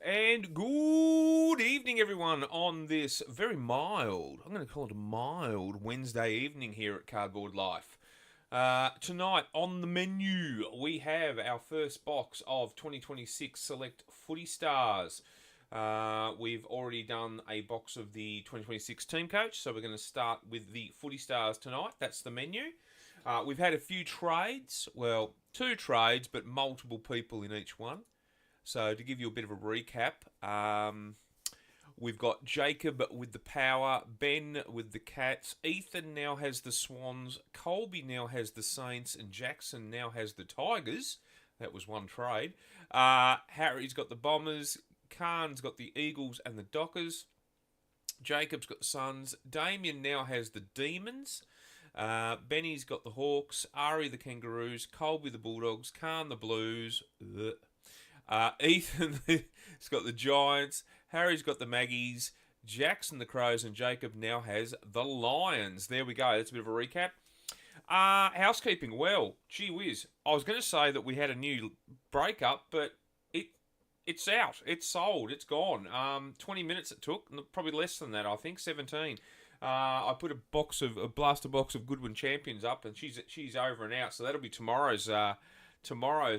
And good evening, everyone, on this very mild, I'm going to call it a mild Wednesday evening here at Cardboard Life. Tonight on the menu, we have our first box of 2026 Select Footy Stars. We've already done a box of the 2026 team coach, so we're going to start with the Footy Stars tonight. That's the menu. We've had a few trades, well, two trades, but multiple people in each one. So to give you a bit of a recap, we've got Jacob with the Power, Ben with the Cats, Ethan now has the Swans, Colby now has the Saints, and Jackson now has the Tigers. That was one trade. Harry's got the Bombers, Khan's got the Eagles and the Dockers, Jacob's got the Suns, Damien now has the Demons, Benny's got the Hawks, Ari the Kangaroos, Colby the Bulldogs, Khan the Blues. Ethan has got the Giants, Harry's got the Maggies, Jackson the Crows, and Jacob now has the Lions. There we go. That's a bit of a recap. Housekeeping. Well, gee whiz. I was going to say that we had a new breakup, but it's out. It's sold. It's gone. 20 minutes it took. Probably less than that, I think. 17. I put a blaster box of Goodwin Champions up, and she's over and out. So that'll be tomorrow's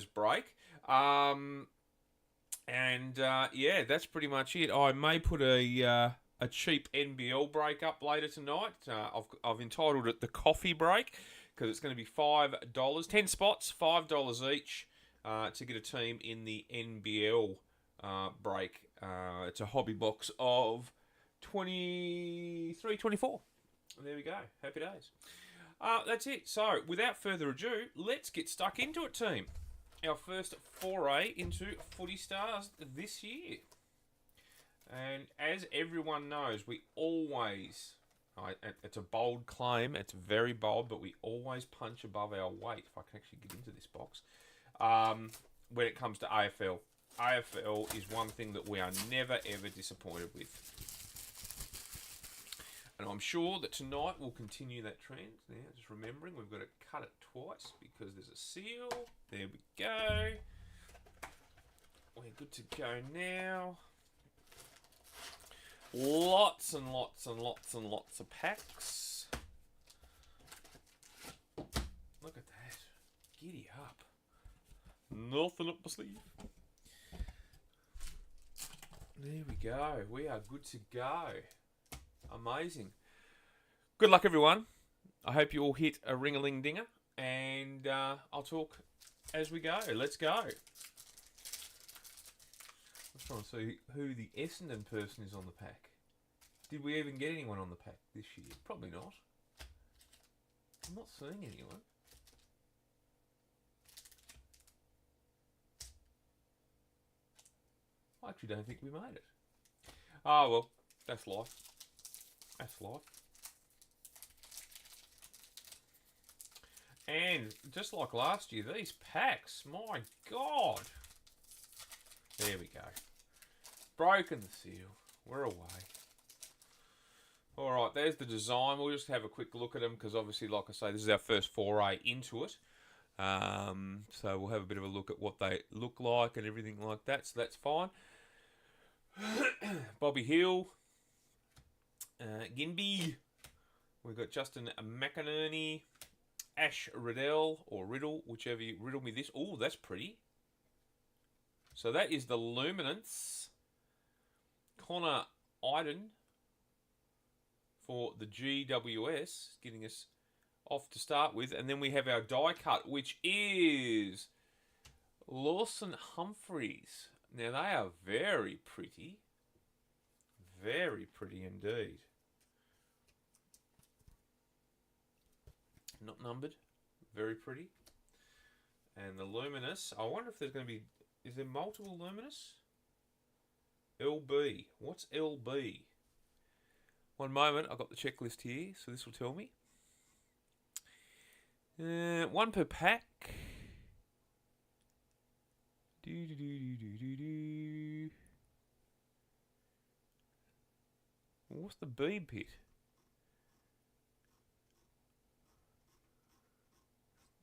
break. Yeah, that's pretty much it. I may put a cheap NBL break up later tonight. I've entitled it the coffee break because it's going to be $5, 10 spots, $5 each to get a team in the NBL break. It's a hobby box of 23, 24. There we go. Happy days. That's it. So, without further ado, let's get stuck into it, team. Our first foray into Footy Stars this year. And as everyone knows, we always, it's a bold claim, it's very bold, but we always punch above our weight, if I can actually get into this box, when it comes to AFL. AFL is one thing that we are never, ever disappointed with. And I'm sure that tonight we'll continue that trend. Now, just remembering, we've got to cut it twice because there's a seal. There we go. We're good to go now. Lots and lots and lots and lots of packs. Look at that. Giddy up. Nothing up my sleeve. There we go. We are good to go. Amazing. Good luck, everyone. I hope you all hit a ring-a-ling-dinger, and I'll talk as we go. Let's go. I'm trying to see who the Essendon person is on the pack. Did we even get anyone on the pack this year? Probably not. I'm not seeing anyone. I actually don't think we made it. Oh, well, that's life. That's life. And just like last year, these packs, my God. There we go. Broken the seal. We're away. All right, there's the design. We'll just have a quick look at them because obviously, like I say, this is our first foray into it. So we'll have a bit of a look at what they look like and everything like that. So that's fine. Bobby Hill. Ginby. We've got Justin McInerney, Ash Riddell, or Riddle, whichever you riddle me this. Oh, that's pretty. So that is the Luminance. Connor Iden for the GWS, getting us off to start with. And then we have our die cut, which is Lawson Humphreys. Now, they are very pretty. Very pretty indeed. Not numbered. Very pretty. And the Luminous. I wonder if there's going to be... Is there multiple Luminous? LB. What's LB? One moment. I've got the checklist here, so this will tell me. One per pack. What's the B bit?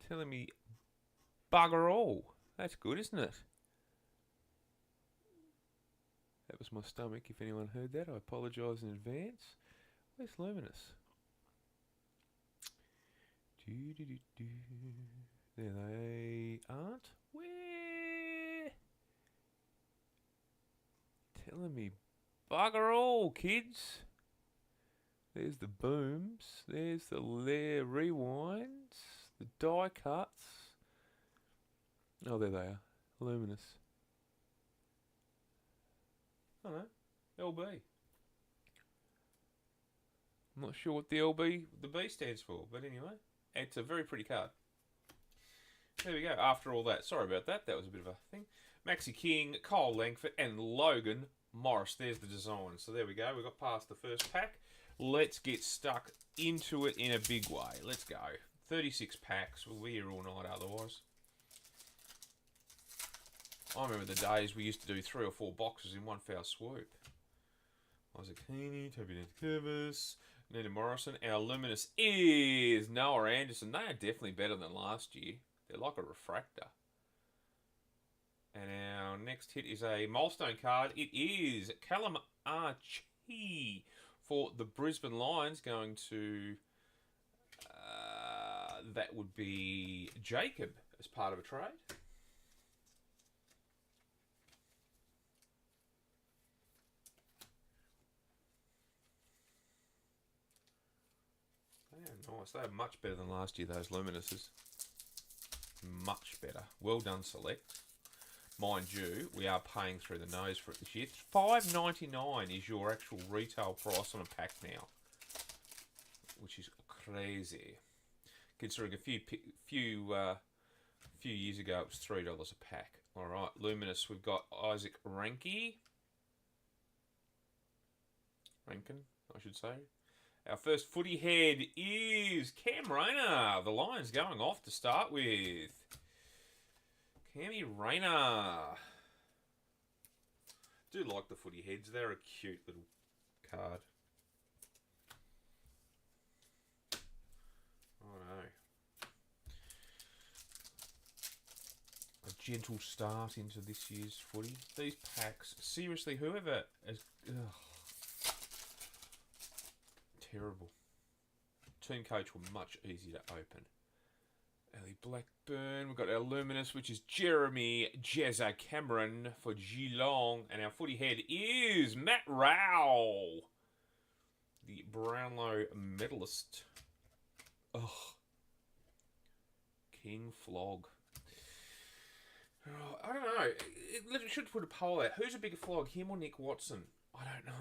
Telling me bugger all. That's good, isn't it? That was my stomach. If anyone heard that, I apologise in advance. Where's Luminous? There they aren't. Where? Telling me bugger all, kids. There's the booms. There's the rewinds. The die cuts. Oh, there they are. Luminous. I don't know. LB. I'm not sure what the B stands for, but anyway, it's a very pretty card. There we go. After all that, sorry about that. That was a bit of a thing. Maxi King, Kyle Langford, and Logan Morris. There's the design. So there we go. We got past the first pack. Let's get stuck into it in a big way. Let's go. 36 packs. We'll be here all night otherwise. I remember the days we used to do 3 or 4 boxes in one foul swoop. Isaac Heaney, Toby Nankervis, Nina Morrison. Our Luminous is Noah Anderson. They are definitely better than last year. They're like a refractor. And our next hit is a milestone card. It is Callum Archie for the Brisbane Lions, going to... that would be Jacob as part of a trade. Nice. They are much better than last year, those Luminouses. Much better. Well done, Select. Mind you, we are paying through the nose for it this year. $5.99 is your actual retail price on a pack now, which is crazy. Considering a few years ago it was $3 a pack. All right, Luminous. We've got Isaac Rankin, I should say. Our first footy head is Cam Rayner. The Lions going off to start with. Cammy Rayner. Do like the footy heads. They're a cute little card. Oh no. A gentle start into this year's footy. These packs, seriously, whoever has... terrible. Team coach were much easier to open. Ellie Blackburn. We've got our Luminous, which is Jeremy Jezza Cameron for Geelong. And our footy head is Matt Rowell, the Brownlow medalist. Ugh. King Flog. Oh, I don't know. It should put a poll out. Who's a bigger flog, him or Nick Watson? I don't know.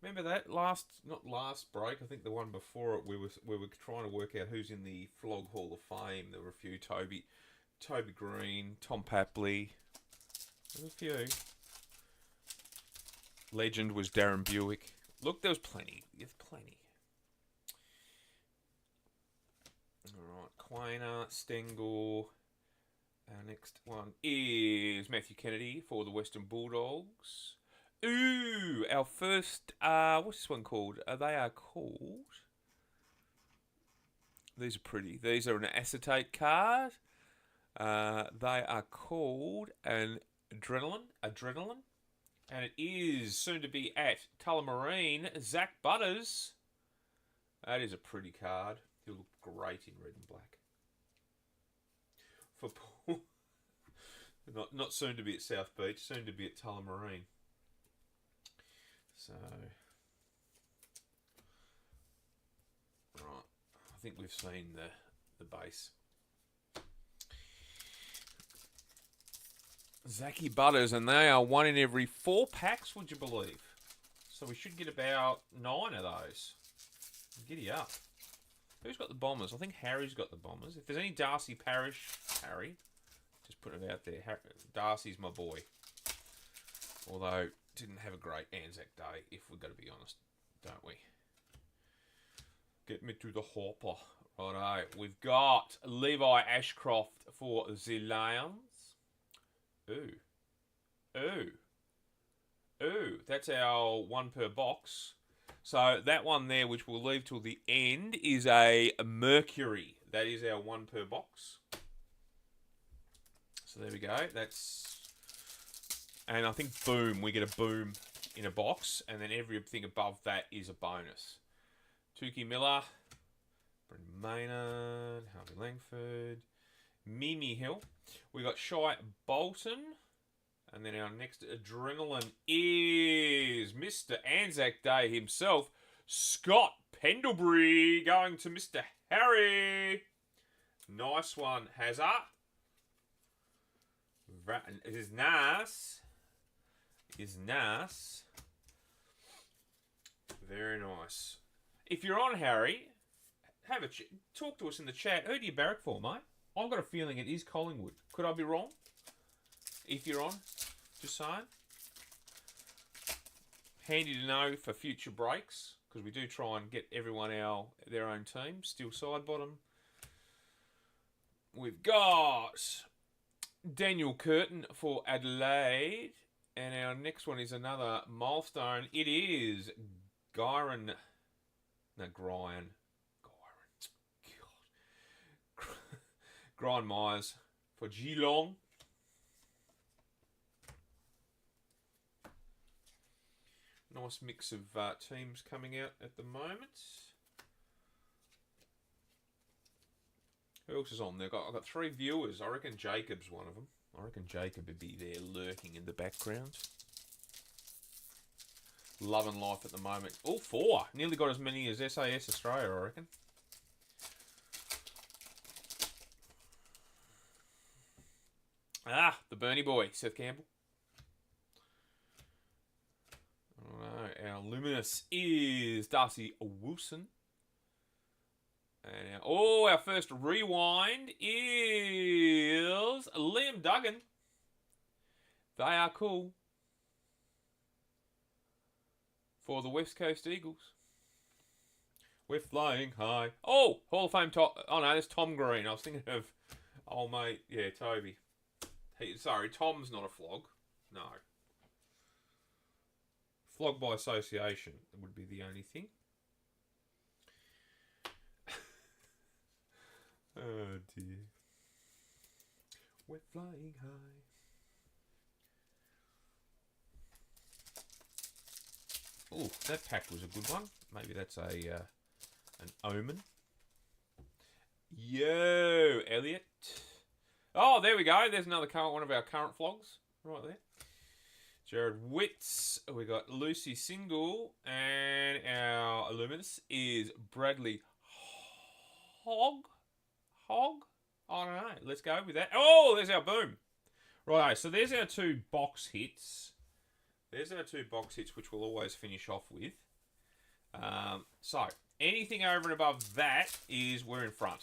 Remember that not last break, I think the one before it, we were trying to work out who's in the Flog Hall of Fame. There were a few: Toby Green, Tom Papley. There were a few. Legend was Darren Buick. Look, there was plenty. There's plenty. All right, Quainer, Stengel. Our next one is Matthew Kennedy for the Western Bulldogs. Ooh, our first, what's this one called? They are called, these are pretty. These are an acetate card. They are called an Adrenaline. And it is soon to be at Tullamarine, Zach Butters. That is a pretty card. He'll look great in red and black. For Paul, not soon to be at South Beach, soon to be at Tullamarine. So, right, I think we've seen the base. Zachy Butters, and they are 1 in every 4 packs, would you believe? So we should get about 9 of those. Giddy up. Who's got the Bombers? I think Harry's got the Bombers. If there's any Darcy Parish, Harry, just put it out there. Darcy's my boy. Although... didn't have a great Anzac Day, if we're going to be honest, don't we? Get me to the hopper. Righto. We've got Levi Ashcroft for the Lions. Ooh. That's our 1 per box. So that one there, which we'll leave till the end, is a Mercury. That is our 1 per box. So there we go. That's And I think boom, we get a boom in a box, and then everything above that is a bonus. Tukey Miller, Brendan Maynard, Harvey Langford, Mimi Hill. We got Shy Bolton. And then our next adrenaline is Mr. Anzac Day himself, Scott Pendlebury, going to Mr. Harry. Nice one, Hazard. It is nice. Very nice. If you're on, Harry, talk to us in the chat. Who do you barrack for, mate? I've got a feeling it is Collingwood. Could I be wrong? If you're on, just saying. Handy to know for future breaks, because we do try and get everyone their own team. Still side bottom. We've got Daniel Curtin for Adelaide. And our next one is another milestone. It is Gyron. Grind Myers for Geelong. Nice mix of teams coming out at the moment. Who else is on there? I've got 3 viewers. I reckon Jacob's one of them. I reckon Jacob would be there lurking in the background. Loving life at the moment. All 4. Nearly got as many as SAS Australia, I reckon. The Bernie boy, Seth Campbell. Our Luminous is Darcy Wilson. And our first rewind is Liam Duggan. They are cool. For the West Coast Eagles. We're flying high. Oh, Hall of Fame Tom. Oh no, that's Tom Green. I was thinking of old mate. Yeah, Toby. Sorry, Tom's not a flog. No. Flog by association would be the only thing. Oh dear. We're flying high. Oh, that pack was a good one. Maybe that's an omen. Yo, Elliot. Oh, there we go. There's another one of our current flogs right there. Jared Witts. We got Lucy Single, and our Illuminus is Bradley Hogg. I don't know. Let's go with that. Oh, there's our boom. Right, so there's our 2 box hits. Which we'll always finish off with. So, anything over and above that is we're in front.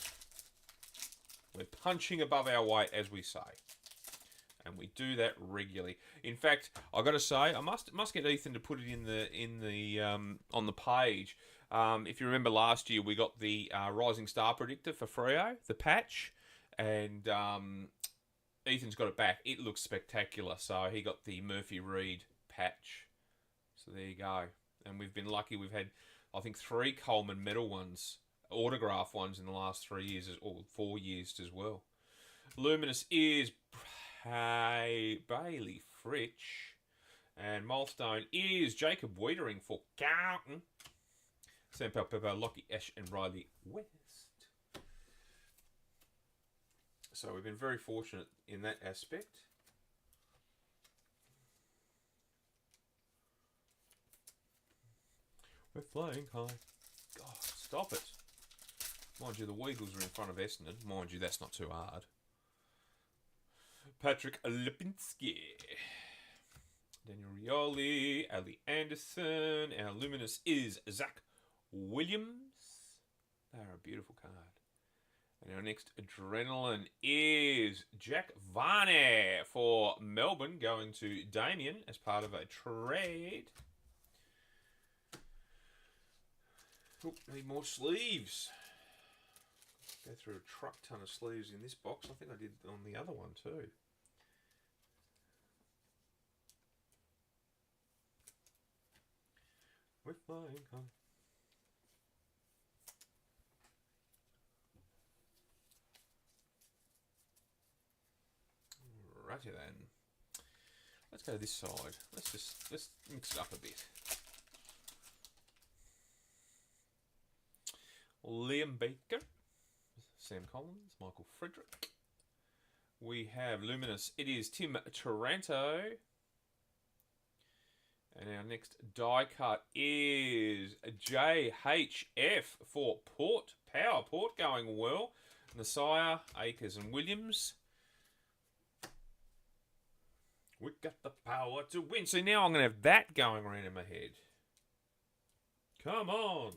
We're punching above our weight, as we say. And we do that regularly. In fact, I've got to say, I must get Ethan to put it in the on the page. If you remember last year, we got the Rising Star Predictor for Freo, the patch, and Ethan's got it back. It looks spectacular. So he got the Murphy Reed patch. So there you go. And we've been lucky. We've had, I think, 3 Coleman medal ones, autograph ones in the last 3 years, or 4 years as well. Luminous is Bailey Fritsch. And Milestone is Jacob Wiedering for Carlton. Sam Pepper, Lockie Ash, and Riley West. So we've been very fortunate in that aspect. We're flying high. God, stop it. Mind you, the Weagles are in front of Essendon. Mind you, that's not too hard. Patrick Lipinski. Daniel Rioli. Ali Anderson. Our Luminous is Zach Williams. They're a beautiful card. And our next Adrenaline is Jack Varney for Melbourne, going to Damien as part of a trade. Oh, need more sleeves. Go through a truck ton of sleeves in this box. I think I did on the other one too. We're flying high. Righty then. Let's go to this side. Let's mix it up a bit. Liam Baker, Sam Collins, Michael Frederick. We have Luminous. It is Tim Taranto. And our next die cut is JHF for Port Power. Port going well. Messiah, Akers and Williams. We got the power to win. So now I'm going to have that going around in my head. Come on.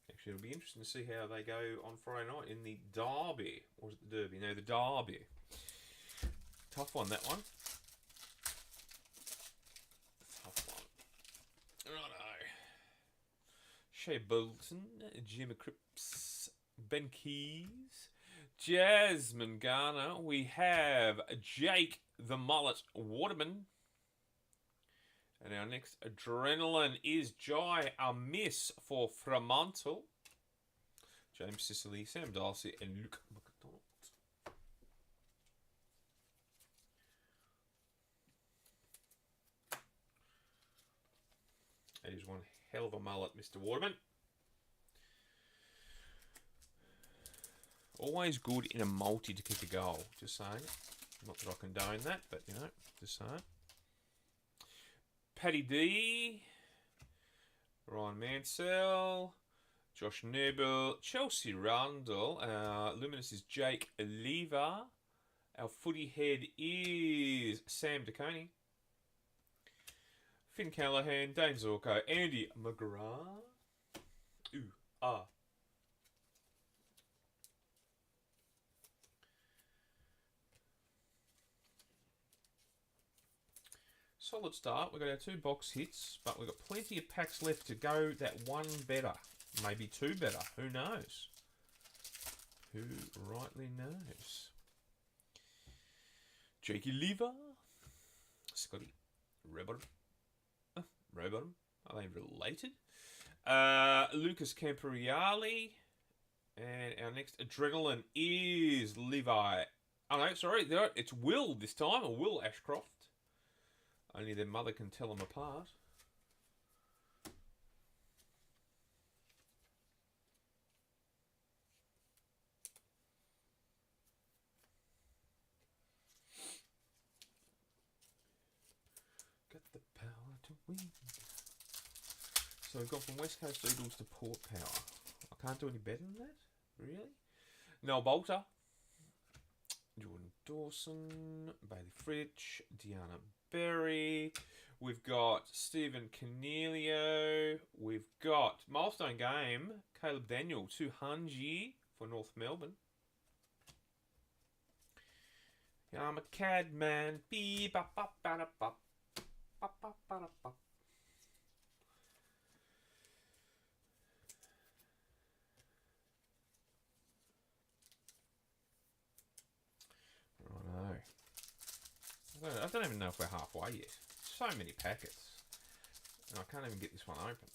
Actually, it'll be interesting to see how they go on Friday night in the Derby. Or is it the Derby? No, the Derby. Tough one, that one. Tough one. Righto. Shea Bolton, Jimmy Cripps, Ben Keys, Jasmine Garner. We have Jake the Mullet Waterman. And our next Adrenaline is Jai Amiss for Fremantle. James Sicily, Sam Darcy, and Luke McDonald. That is one hell of a mullet, Mr. Waterman. Always good in a multi to kick a goal. Just saying. Not that I condone that, but, you know, just saying. Paddy D. Ryan Mansell. Josh Noble. Chelsea Rundle. Luminous is Jake Lever. Our footy head is Sam DeConey. Finn Callahan, Dane Zorko, Andy McGrath. Solid start. We've got our 2 box hits, but we've got plenty of packs left to go that one better. Maybe 2 better. Who knows? Who rightly knows? Jakey Lever. Scotty Rebottom. Rebottom. Are they related? Lucas Camperiali. And our next Adrenaline is Levi. Oh no, sorry. It's Will this time. Or Will Ashcroft. Only their mother can tell them apart. Got the power to win. So we've gone from West Coast Eagles to Port Power. I can't do any better than that? Really? Noel Bolter. Jordan Dawson. Bailey Fritsch. Deanna Berry. We've got Stephen Cornelio. We've got Milestone Game. Caleb Daniel. Hanji for North Melbourne. I'm a cad man. Beep, bop, bop, ba, bop. Bop, bop, ba, bop. I don't even know if we're halfway yet. So many packets. And I can't even get this one open.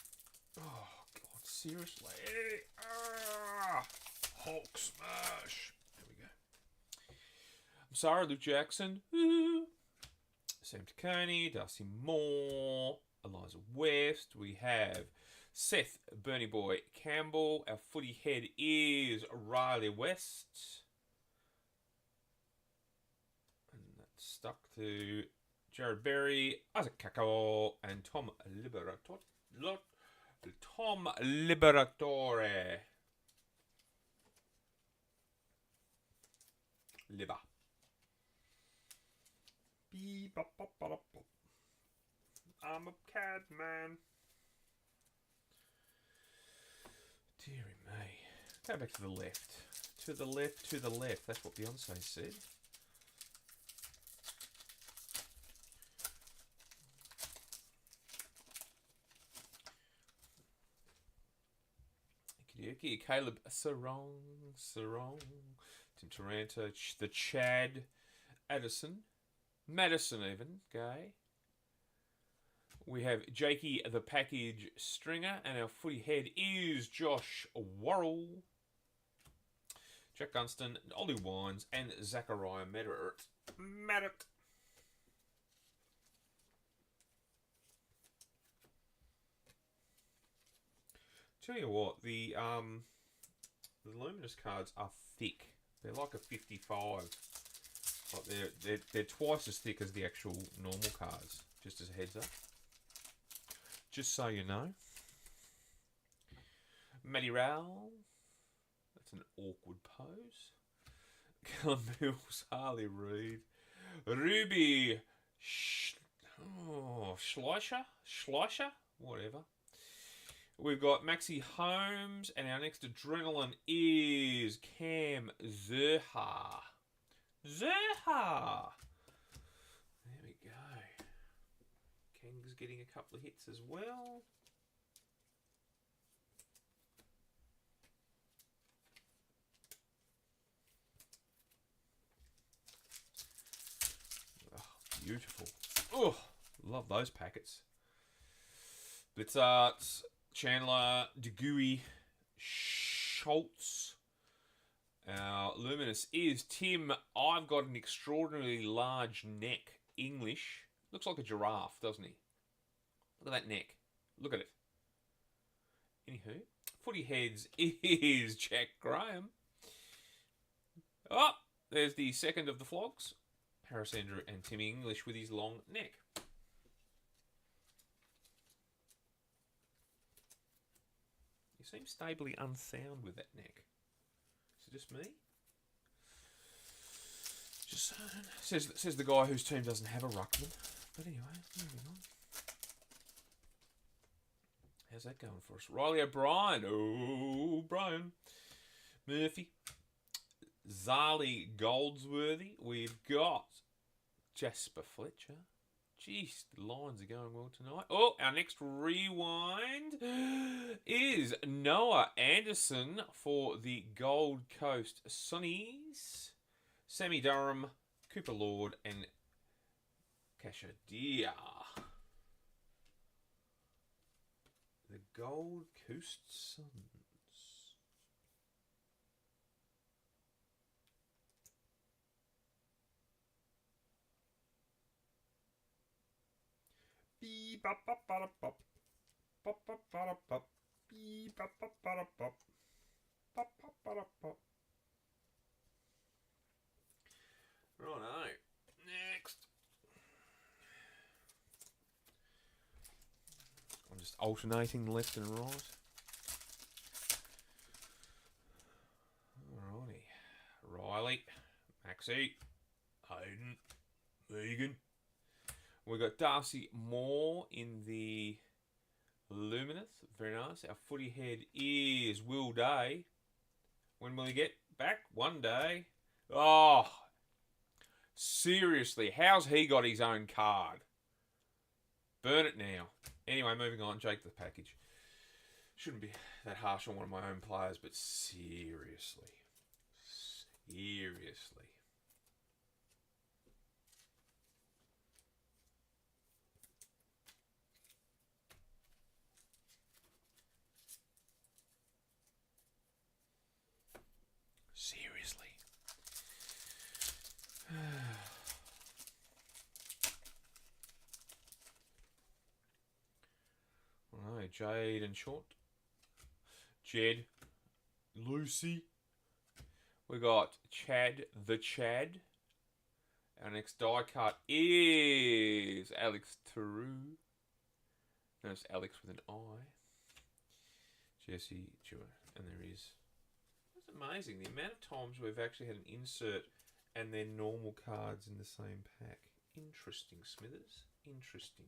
Oh, God, seriously. Hulk smash. There we go. I'm sorry, Luke Jackson. Woo. Sam Tacconi, Darcy Moore, Eliza West. We have Seth Bernie Boy Campbell. Our footy head is Riley West. Stuck to Jared Berry, Isaac Kakao, and Tom Liberatore. Liber. I'm a cad man. Deary me. Go back to the left. To the left, to the left. That's what Beyonce said. Caleb Sarong, Tim Taranto, the Chad, Addison, Madison even, Gay. We have Jakey the Package Stringer, and our footy head is Josh Worrell. Jack Gunston, Ollie Wines, and Zachariah Medert. Tell you what, the luminous cards are thick. They're like a 55. Like they're twice as thick as the actual normal cards. Just as a heads up. Just so you know. Matty Rowell. That's an awkward pose. Callum Mills, Harley Reid, Ruby Schleicher, whatever. We've got Maxi Holmes, and our next adrenaline is Cam Zerha. There we go. Kang's getting a couple of hits as well. Beautiful. Oh, love those packets. Blitzarts, Chandler, DeGuy, Schultz. Our Luminous is Tim. I've got an extraordinarily large neck. English. Looks like a giraffe, doesn't he? Look at that neck. Look at it. Anywho, Footy Heads is Jack Graham. Oh, there's the second of the flogs. Harris Andrew and Timmy English with his long neck. You seem stably unsound with that neck. Is it just me? Just says the guy whose team doesn't have a ruckman. But anyway, moving on. How's that going for us? Riley O'Brien. Oh, Brian. Murphy. Zali Goldsworthy. We've got Jasper Fletcher. Jeez, the lines are going well tonight. Oh, our next rewind is Noah Anderson for the Gold Coast Sunnies. Sammy Durham, Cooper Lord, and Cashadia. The Gold Coast Suns. Righto. Next. I'm just alternating left and right. Alrighty. Riley, Maxie, Hayden, Megan. We've got Darcy Moore in the Luminous. Very nice. Our footy head is Will Day. When will he get back? One day. Oh, seriously. How's he got his own card? Burn it now. Anyway, moving on. Jake the package. Shouldn't be that harsh on one of my own players, but seriously. Seriously. Seriously. Alright, Jade and Short. Jed. Lucy. We got Chad the Chad. Our next die cut is Alex Theroux. Notice Alex with an I. Jesse Jewett. And there is. It's amazing the amount of times we've actually had an insert and then normal cards in the same pack. Interesting, Smithers. Interesting.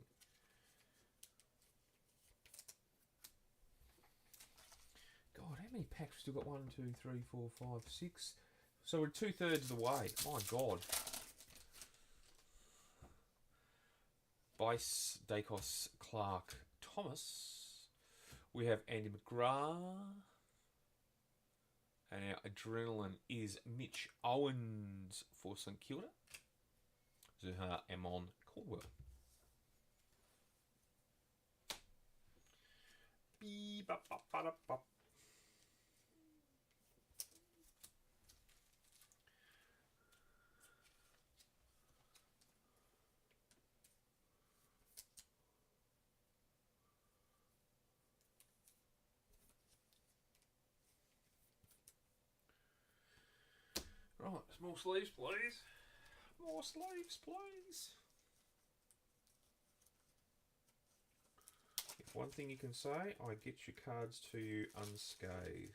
God, how many packs? We've still got 1, 2, 3, 4, 5, 6. So we're 2/3 of the way. My God. Bice, Dacos, Clark, Thomas. We have Andy McGrath. And our adrenaline is Mitch Owens for St Kilda. Zuha Amon Caldwell. Right, more sleeves, please. More sleeves, please. If one thing you can say, I get your cards to you unscathed.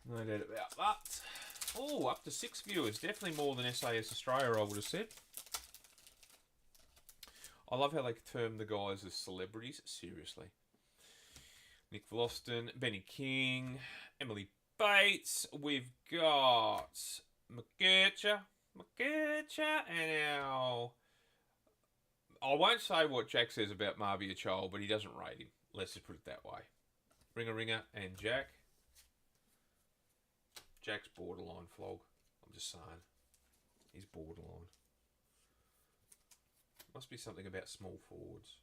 No doubt about that. Oh, up to 6 viewers. Definitely more than SAS Australia, I would have said. I love how they term the guys as celebrities. Seriously. Nick Vloston, Benny King, Emily Bates. We've got McGurcher, and our... I won't say what Jack says about Marvia Chol, but he doesn't rate him. Let's just put it that way. Ringer and Jack. Jack's borderline flog. I'm just saying. He's borderline. Must be something about small forwards.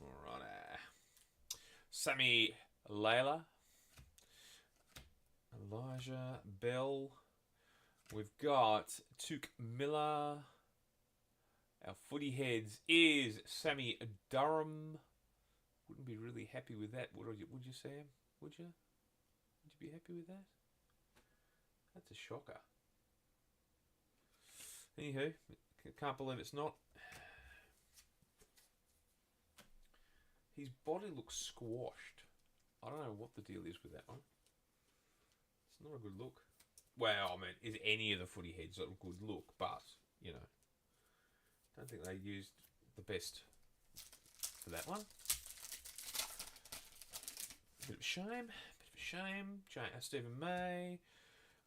Alright. Sammy Layla. Elijah Bell. We've got Took Miller. Our footy heads is Sammy Durham. Wouldn't be really happy with that, would you, Sam? Would you? Would you be happy with that? That's a shocker. Anywho, can't believe it's not. His body looks squashed. I don't know what the deal is with that one. It's not a good look. Well, I mean, is any of the footy heads a good look? But, you know, don't think they used the best for that one. Bit of a shame. Stephen May,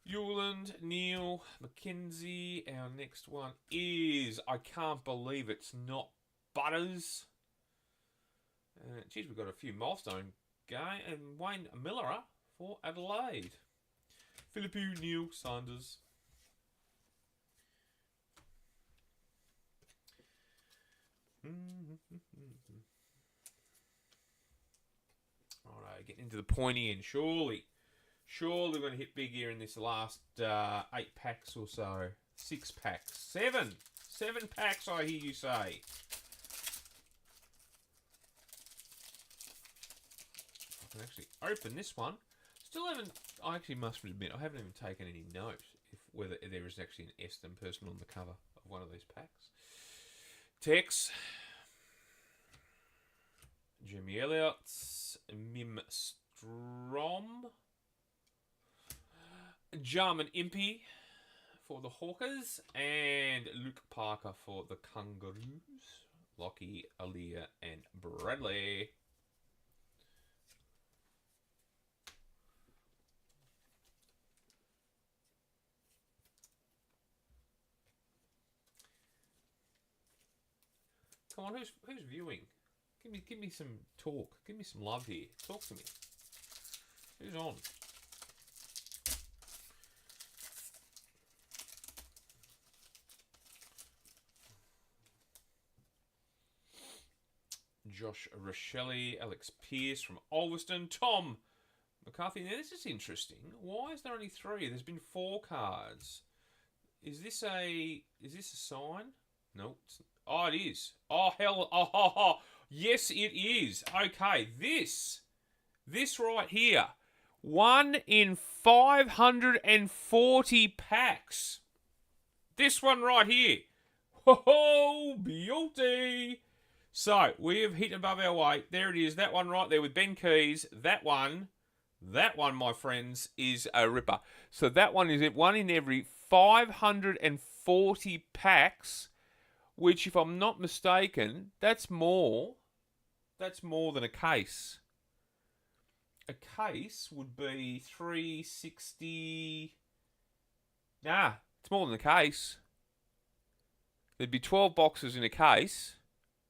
Hewland, Neil, Mackenzie. Our next one is, I can't believe it's not Butters. Geez, we've got a few milestone going. And Wayne Miller for Adelaide. Philippe Neil Sanders. Alright, getting into the pointy end. Surely we're going to hit big here in this last 8 packs or so. 6 packs. 7 packs, I hear you say. I can actually open this one. Still haven't... I actually must admit, I haven't even taken any note whether there is actually an Eston person on the cover of one of these packs. Tex. Jimmy Elliott. Mim Strom. Jarman Impey for the Hawkers. And Luke Parker for the Kangaroos. Lockie, Aaliyah, and Bradley. Come on, who's viewing? Give me some talk. Give me some love here. Talk to me. Who's on? Josh Rochelle, Alex Pearce from Ulverston, Tom McCarthy. Now this is interesting. Why is there only 3? There's been 4 cards. Is this a sign? No. Oh, it is. Oh, hell. Oh, yes, it is. Okay, this right here. 1 in 540 packs. This one right here. Oh, beauty. So, we have hit above our weight. There it is. That one right there with Ben Keys. That one, my friends, is a ripper. So that one is 1 in every 540 packs. Which, if I'm not mistaken, that's more than a case. A case would be 360... Nah, it's more than a case. There'd be 12 boxes in a case.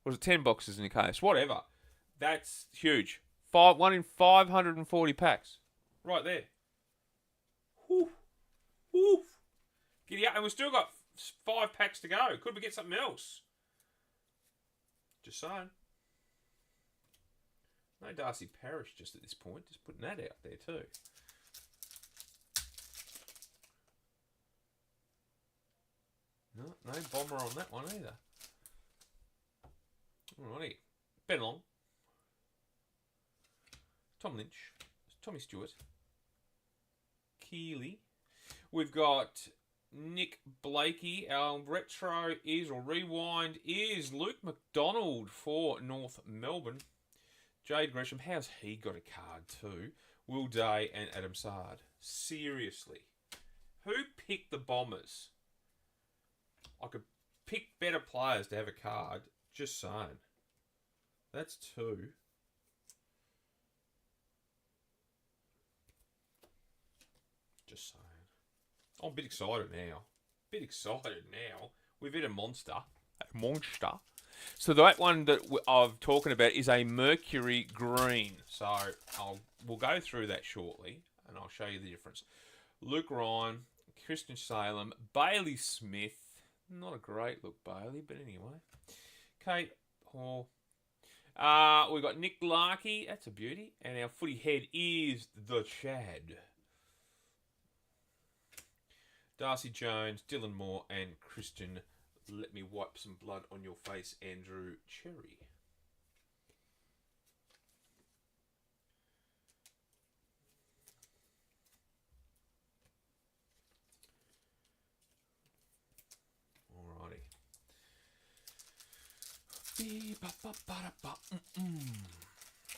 Or was it 10 boxes in a case? Whatever. That's huge. 1 in 540 packs. Right there. Whew. Whew. Giddy up. And we've still got 5 packs to go. Could we get something else? Just saying. No Darcy Parish just at this point. Just putting that out there too. No bomber on that one either. Alrighty. Ben Long. Tom Lynch. Tommy Stewart. Keeley. We've got Nick Blakey. Our retro is, or rewind is, Luke McDonald for North Melbourne. Jade Gresham, how's he got a card too? Will Day and Adam Sard. Seriously. Who picked the Bombers? I could pick better players to have a card. Just saying. That's two. Just saying. I'm a bit excited now. We've hit a monster. A monster. So that one that I'm talking about is a Mercury Green. So we'll go through that shortly, and I'll show you the difference. Luke Ryan, Christian Salem, Bailey Smith. Not a great look, Bailey, but anyway. Kate Hall. We've got Nick Larkey. That's a beauty. And our footy head is the Chad. Darcy Jones, Dylan Moore, and Christian. Let me wipe some blood on your face, Andrew Cherry. Alrighty.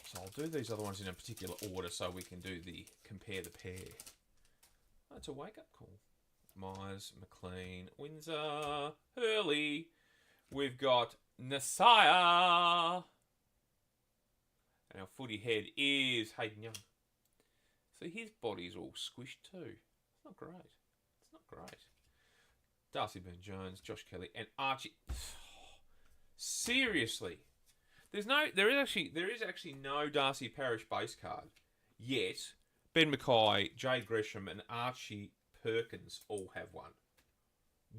So I'll do these other ones in a particular order so we can do the compare the pair. Oh, it's a wake-up call. Myers, McLean, Windsor, Hurley. We've got Nasaya. And our footy head is Hayden Young. So his body's all squished too. It's not great. It's not great. Darcy Byrne-Jones, Josh Kelly, and Archie. Seriously. There is actually no Darcy Parish base card. Yet, Ben Mackay, Jade Gresham, and Archie Perkins all have one.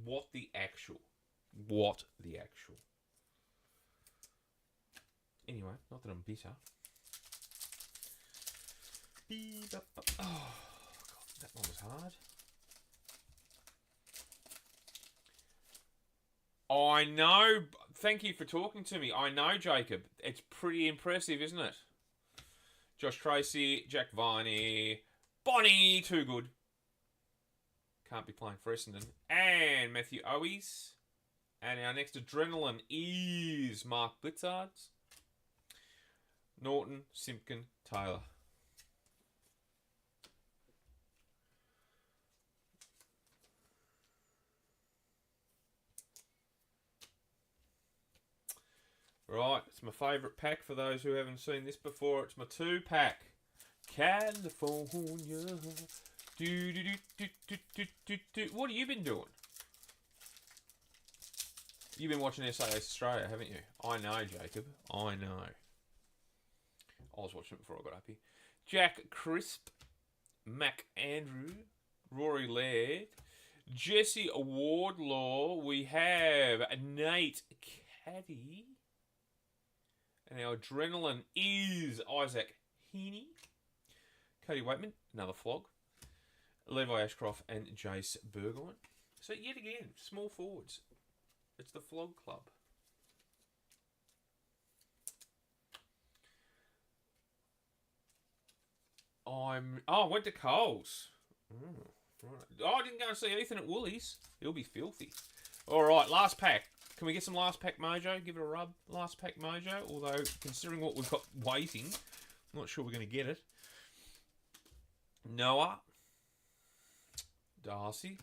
What the actual? Anyway, not that I'm bitter. Oh, God, that one was hard. I know. Thank you for talking to me. I know, Jacob. It's pretty impressive, isn't it? Josh Tracy, Jack Viney, Bonnie, too good. Can't be playing for Essendon. And Matthew Owies. And our next adrenaline is Mark Blitzards, Norton, Simpkin, Taylor. Right, it's my favourite pack for those who haven't seen this before. It's my 2-pack. California. What have you been doing? You've been watching SAS Australia, haven't you? I know, Jacob. I know. I was watching it before I got up here. Jack Crisp, Mac Andrew, Rory Laird, Jesse Wardlaw. We have Nate Caddy. And our adrenaline is Isaac Heaney. Cody Waitman, another flog. Levi Ashcroft and Jace Burgoyne. So yet again, small forwards. It's the flog club. I went to Coles. Right. I didn't go and see Ethan at Woolies. He'll be filthy. All right, last pack. Can we get some last pack mojo? Give it a rub. Last pack mojo. Although, considering what we've got waiting, I'm not sure we're going to get it. Noah. Darcy.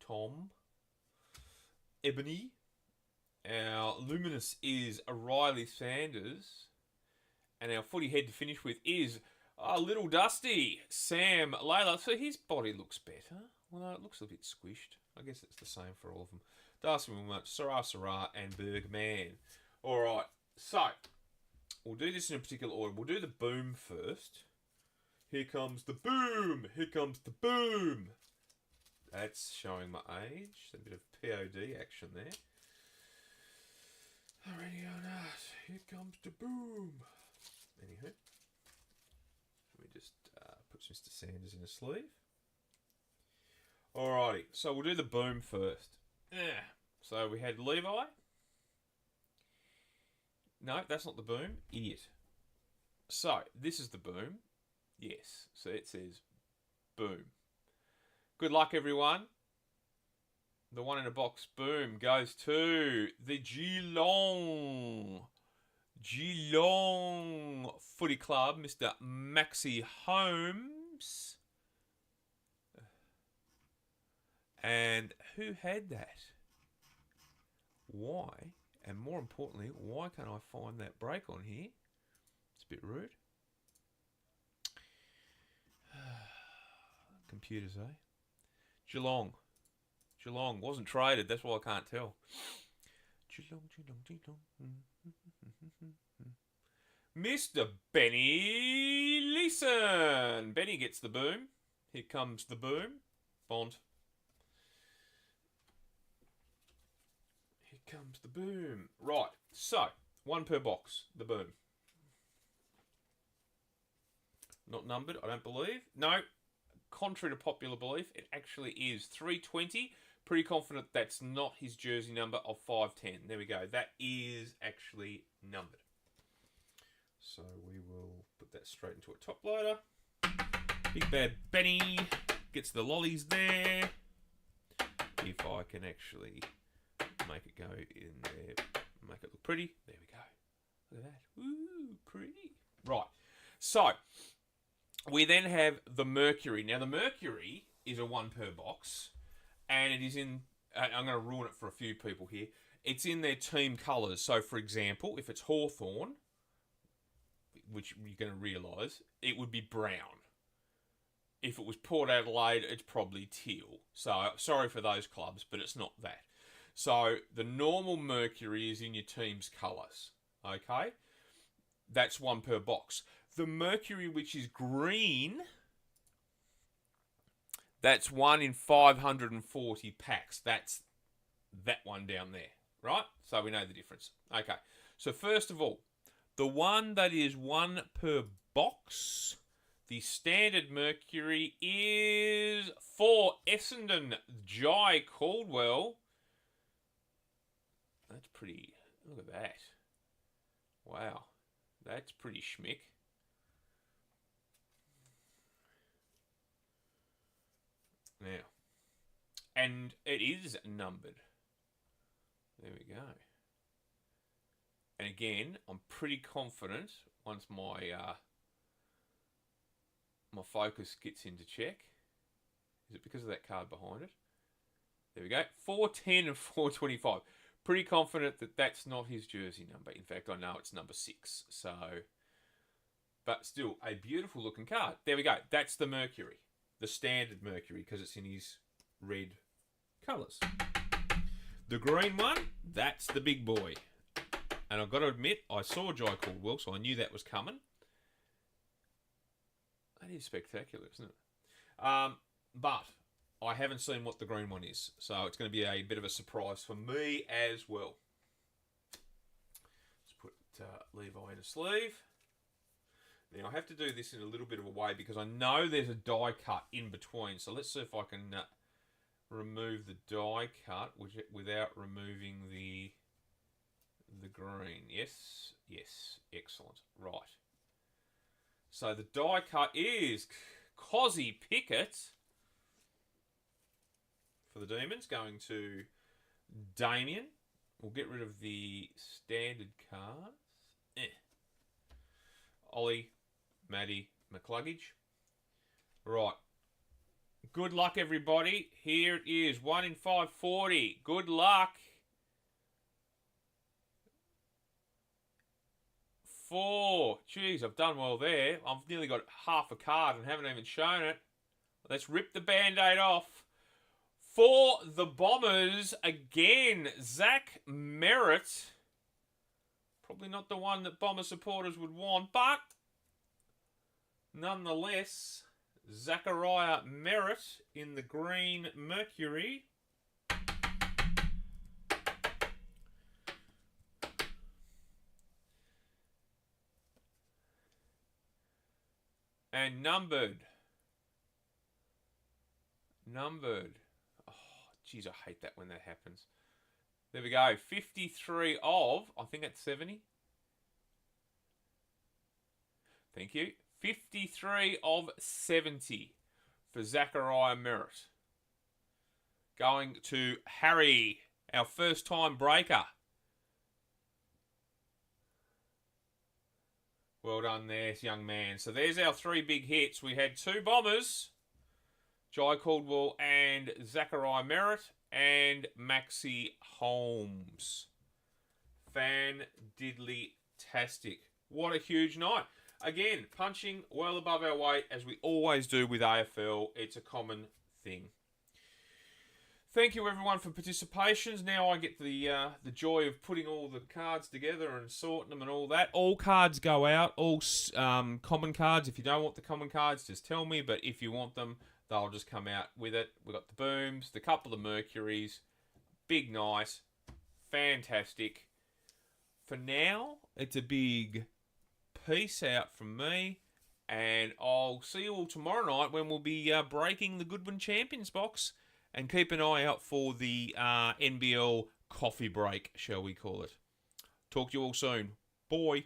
Tom. Ebony. Our Luminous is Riley Sanders. And our footy head to finish with is Little Dusty. Sam Layla. So his body looks better. Well, it looks a bit squished. I guess it's the same for all of them. Darcy Wilmot, Sarah, and Bergman. Alright, so we'll do this in a particular order. We'll do the boom first. Here comes the boom! Here comes the boom! That's showing my age. A bit of POD action there. Already on us. Here comes the boom. Anywho, let me just put Mr. Sanders in a sleeve. Alrighty, so we'll do the boom first. So we had Levi, No, that's not the boom. Idiot. So, this is the boom. Yes. So it says boom. Good luck, everyone. The one in a box boom goes to the Geelong Footy Club, Mr. Maxi Holmes. And who had that? Why? And more importantly, why can't I find that break on here? It's a bit rude. Computers, eh? Geelong wasn't traded. That's why I can't tell. Geelong. Mr. Benny Leeson. Benny gets the boom. Here comes the boom. Bond. Here comes the boom. Right. So, one per box. The boom. Not numbered, I don't believe. No. Contrary to popular belief, it actually is 320. Pretty confident that's not his jersey number of 510. There we go. That is actually numbered. So we will put that straight into a top loader. Big Bad Benny gets the lollies there. If I can actually make it go in there, make it look pretty. There we go. Look at that. Ooh, pretty. Right. So, we then have the Mercury. Now, the Mercury is a one per box, and it is in... I'm going to ruin it for a few people here. It's in their team colours. So, for example, if it's Hawthorn, which you're going to realise, it would be brown. If it was Port Adelaide, it's probably teal. So, sorry for those clubs, but it's not that. So, the normal Mercury is in your team's colours. Okay? That's one per box. The Mercury, which is green, that's 1 in 540 packs. That's that one down there, right? So we know the difference. Okay, so first of all, the one that is one per box, the standard Mercury is for Essendon, Jai Caldwell. That's pretty, look at that. Wow, that's pretty schmick. Now, and it is numbered. There we go. And again, I'm pretty confident once my my focus gets into check. Is it because of that card behind it? There we go. 410 and 425. Pretty confident that that's not his jersey number. In fact, I know it's number 6. So, but still, a beautiful looking card. There we go. That's the Mercury. The standard Mercury, because it's in his red colours. The green one, that's the big boy. And I've got to admit, I saw Jai Caldwell, so I knew that was coming. That is spectacular, isn't it? But I haven't seen what the green one is, so it's going to be a bit of a surprise for me as well. Let's put Levi in a sleeve. Now, I have to do this in a little bit of a way because I know there's a die cut in between. So let's see if I can remove the die cut without removing the green. Yes, yes, excellent. Right. So the die cut is Cozzy Pickett for the Demons, going to Damien. We'll get rid of the standard cards. Ollie, Maddie, McCluggage. Right. Good luck, everybody. Here it is. 1 in 540. Good luck. 4. Jeez, I've done well there. I've nearly got half a card and haven't even shown it. Let's rip the Band-Aid off. For the Bombers, again, Zach Merritt. Probably not the one that Bomber supporters would want, but nonetheless, Zachariah Merritt in the green Mercury. And numbered. Oh, geez, I hate that when that happens. There we go. 53 of, I think that's 70. Thank you. 53 of 70 for Zachariah Merritt. Going to Harry, our first time breaker. Well done there, young man. So there's our 3 big hits. We had 2 bombers, Jai Caldwell and Zachariah Merritt, and Maxi Holmes. Fan-diddly-tastic. What a huge night. Again, punching well above our weight, as we always do with AFL. It's a common thing. Thank you, everyone, for participations. Now I get the joy of putting all the cards together and sorting them and all that. All cards go out, all common cards. If you don't want the common cards, just tell me. But if you want them, they'll just come out with it. We've got the Booms, the couple of Mercuries. Big, nice. Fantastic. For now, it's a big peace out from me. And I'll see you all tomorrow night when we'll be breaking the Goodwin Champions box. And keep an eye out for the NBL coffee break, shall we call it. Talk to you all soon. Bye.